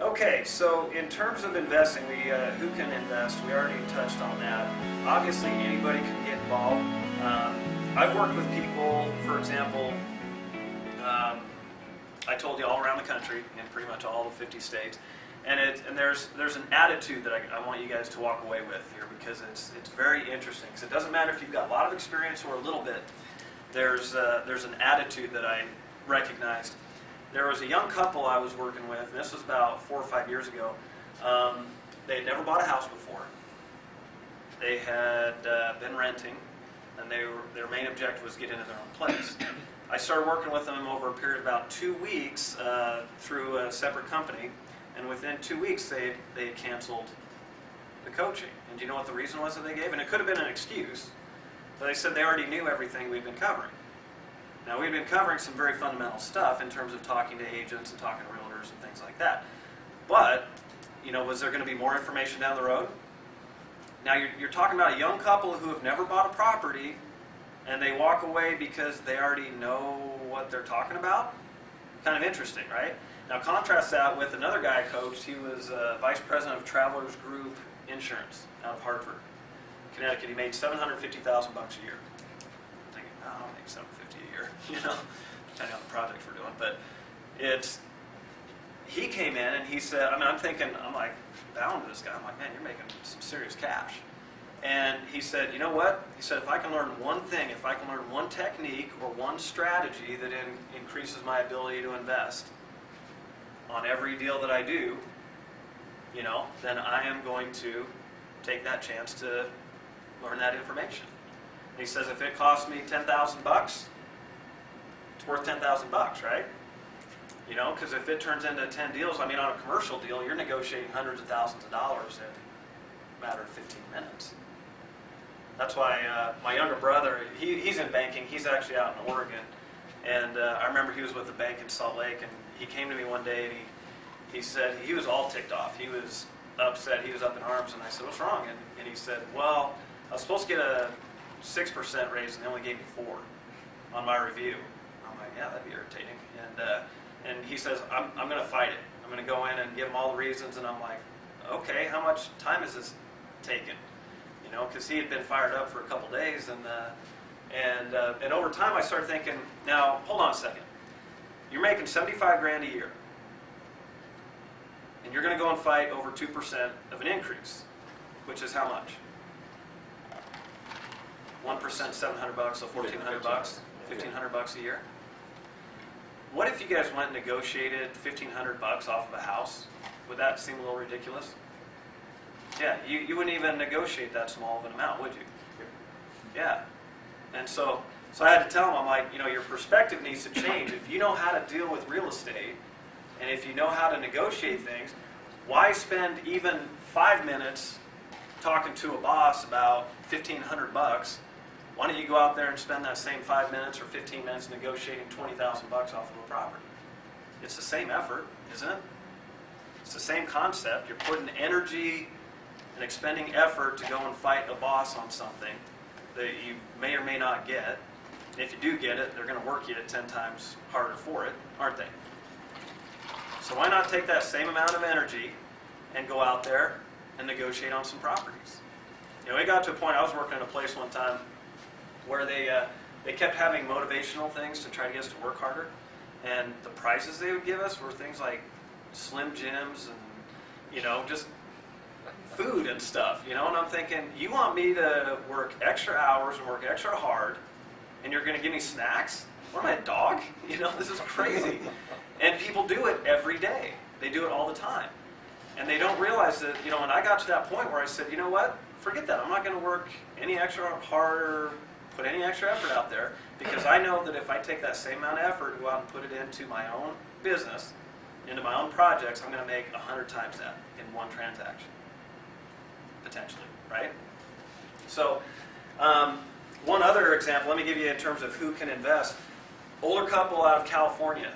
Okay, so in terms of investing, who can invest? We already touched on that. Obviously, anybody can get involved. I've worked with people, for example, I told you all around the country, in pretty much all the 50 states, and there's an attitude that I want you guys to walk away with here, because it's very interesting. Because it doesn't matter if you've got a lot of experience or a little bit. There's an attitude that I recognized. There was a young couple I was working with, and this was about 4 or 5 years ago. They had never bought a house before. They had been renting, and their main objective was to get into their own place. I started working with them over a period of about 2 weeks through a separate company, and within 2 weeks they had canceled the coaching. And do you know what the reason was that they gave? And it could have been an excuse, but they said they already knew everything we'd been covering. Now, we've been covering some very fundamental stuff in terms of talking to agents and talking to realtors and things like that. But, you know, was there going to be more information down the road? Now, you're talking about a young couple who have never bought a property, and they walk away because they already know what they're talking about? Kind of interesting, right? Now, contrast that with another guy I coached. He was vice president of Travelers Group Insurance out of Hartford, Connecticut. He made $750,000 a year. I'm thinking, oh, I'll make $750,000 a year, you know, depending on the projects we're doing. But he came in and he said, I mean, I'm like bound to this guy. I'm like, man, you're making some serious cash. And he said, you know what? He said, if I can learn one thing, if I can learn one technique or one strategy that increases my ability to invest on every deal that I do, you know, then I am going to take that chance to learn that information. And he says, if it costs me $10,000, it's worth $10,000, right? You know, because if it turns into 10 deals, I mean, on a commercial deal, you're negotiating hundreds of thousands of dollars in a matter of 15 minutes. That's why my younger brother, he's in banking. He's actually out in Oregon. And I remember he was with a bank in Salt Lake, and he came to me one day, and he said, he was all ticked off. He was upset. He was up in arms. And I said, what's wrong? And he said, well, I was supposed to get a 6% raise, and they only gave me 4 on my review. I'm like, yeah, that'd be irritating. And he says, I'm going to fight it. I'm going to go in and give him all the reasons. And I'm like, okay, how much time is this taking? You know, because he had been fired up for a couple days, and over time I started thinking, now hold on a second, you're making $75,000 a year, and you're going to go and fight over 2% of an increase, which is how much? 1%, $700, so $1,400, $1,500 a year. What if you guys went and negotiated $1,500 off of a house? Would that seem a little ridiculous? Yeah, you wouldn't even negotiate that small of an amount, would you? Yeah. And so I had to tell him, I'm like, you know, your perspective needs to change. If you know how to deal with real estate, and if you know how to negotiate things, why spend even 5 minutes talking to a boss about $1,500? Why don't you go out there and spend that same 5 minutes or 15 minutes negotiating $20,000 off of a property? It's the same effort, isn't it? It's the same concept. You're putting energy and expending effort to go and fight a boss on something that you may or may not get. And if you do get it, they're going to work you 10 times harder for it, aren't they? So why not take that same amount of energy and go out there and negotiate on some properties? You know, it got to a point, I was working in a place one time where they kept having motivational things to try to get us to work harder. And the prizes they would give us were things like Slim Jims and, you know, just food and stuff, you know. And I'm thinking, you want me to work extra hours and work extra hard, and you're going to give me snacks? What am I, a dog? You know, this is crazy. And people do it every day. They do it all the time. And they don't realize that, you know, when I got to that point where I said, you know what, forget that. I'm not going to work any extra hard, put any extra effort out there, because I know that if I take that same amount of effort and go out and put it into my own business, into my own projects, I'm going to make 100 times that in one transaction, potentially, right? So one other example, let me give you in terms of who can invest. Older couple out of California.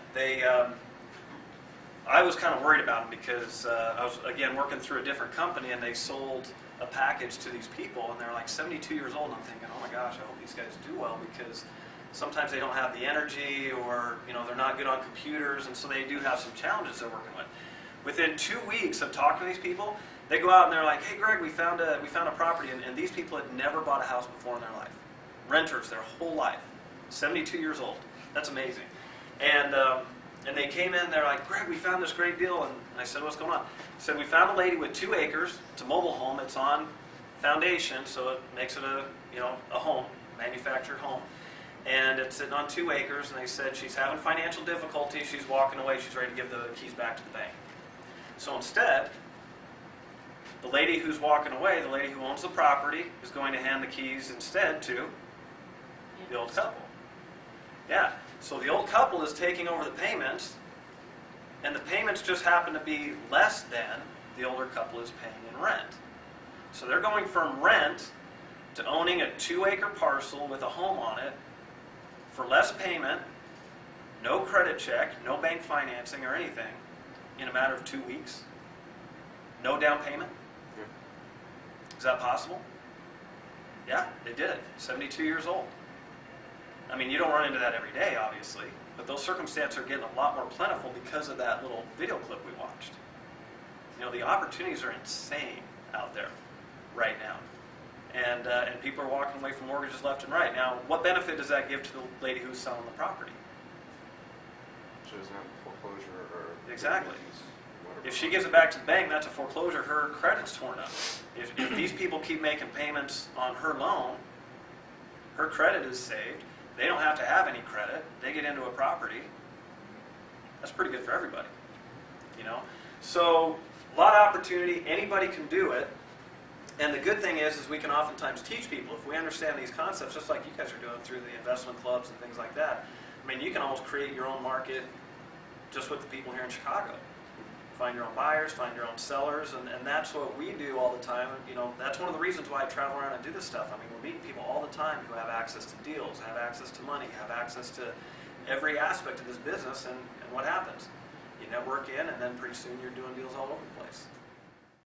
I was kind of worried about them because I was, again, working through a different company, and they sold a package to these people, and they're like 72 years old, and I'm thinking, oh my gosh, I hope these guys do well, because sometimes they don't have the energy, or, you know, they're not good on computers, and so they do have some challenges they're working with. Within 2 weeks of talking to these people, they go out and they're like, hey Greg, we found a property, and these people had never bought a house before in their life. Renters their whole life. 72 years old. That's amazing. And they came in, they're like, Greg, we found this great deal. And I said, what's going on? He said, we found a lady with 2 acres. It's a mobile home. It's on foundation, so it makes it a home, manufactured home. And it's sitting on 2 acres, and they said she's having financial difficulty. She's walking away. She's ready to give the keys back to the bank. So instead, the lady who's walking away, the lady who owns the property, is going to hand the keys instead to the old couple. Yeah. So the old couple is taking over the payments, and the payments just happen to be less than the older couple is paying in rent. So they're going from rent to owning a 2-acre parcel with a home on it for less payment, no credit check, no bank financing or anything, in a matter of 2 weeks. No down payment. Is that possible? Yeah, they did it. 72 years old. I mean, you don't run into that every day, obviously, but those circumstances are getting a lot more plentiful because of that little video clip we watched. The opportunities are insane out there right now. And people are walking away from mortgages left and right. Now, what benefit does that give to the lady who's selling the property? She doesn't have a foreclosure or... Exactly. If she gives it back to the bank, that's a foreclosure. Her credit's torn up. If these people keep making payments on her loan, her credit is saved. They don't have to have any credit. They get into a property. That's pretty good for everybody. So, a lot of opportunity. Anybody can do it. And the good thing is we can oftentimes teach people. If we understand these concepts, just like you guys are doing through the investment clubs and things like that, I mean, you can almost create your own market just with the people here in Chicago. Find your own buyers, find your own sellers, and that's what we do all the time. That's one of the reasons why I travel around and do this stuff. I mean, we're meeting people all the time who have access to deals, have access to money, have access to every aspect of this business, and what happens? You network in, and then pretty soon you're doing deals all over the place.